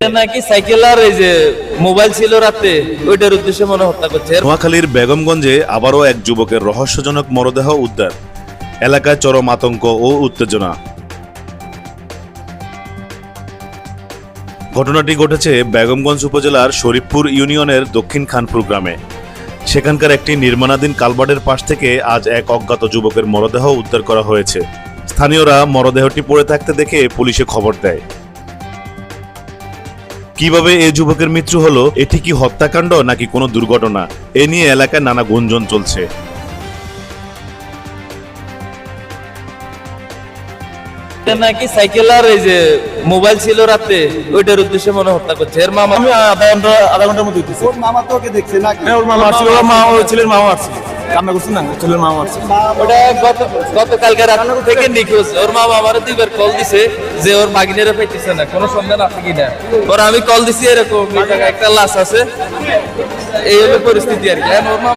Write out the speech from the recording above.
নাকি সাইকেল আর এই যে মোবাইল ছিল রাতে, ওইটার উদ্দেশ্যে মনে হত্যা করছে। নোয়াখালীর বেগমগঞ্জে আবারও এক যুবকের রহস্যজনক মরদেহ উদ্ধার। এলাকায় চরম আতঙ্ক ও উত্তেজনা। ঘটনাটি ঘটেছে বেগমগঞ্জ উপজেলার শরীফপুর ইউনিয়নের দক্ষিণ খানপুর গ্রামে। সেখানকার একটি নির্মাণাধীন কালভার্টের পাশ থেকে আজ এক অজ্ঞাত যুবকের মরদেহ উদ্ধার করা হয়েছে। স্থানীয়রা মরদেহটি পড়ে থাকতে দেখে পুলিশে খবর দেয়। কিভাবে এই যুবকের মৃত্যু হলো, এটি কি হত্যাকাণ্ড নাকি কোনো দুর্ঘটনা, এ নিয়ে এলাকায় নানা গুঞ্জন চলছে। নাকি সাইকেল আর এই যে মোবাইল ছিল রাতে, ওইটার উদ্দেশ্যে মনে হত্যা করছে। এর মামা আমি আধা ঘন্টার মতো হইতেছে। ওর মামা তো ওকে দেখছে না? হ্যাঁ, ওর মামা আসছিল, ওর মা, ওর ছেলের মামা আসছে। কান্না করছে না, ছেলের মামা আসছে। ওটা গতকালকে রাত থেকে নিখোঁজ। ওর মামা আমারে 2বার কল দিছে যে ওর মাগিনেরা পাইতেছে না, কোনো সন্ধান আছে কিনা। ওর আমি কল দিছি এরকম এই জায়গায় একটা লাশ আছে, এই হলো পরিস্থিতি আর কি।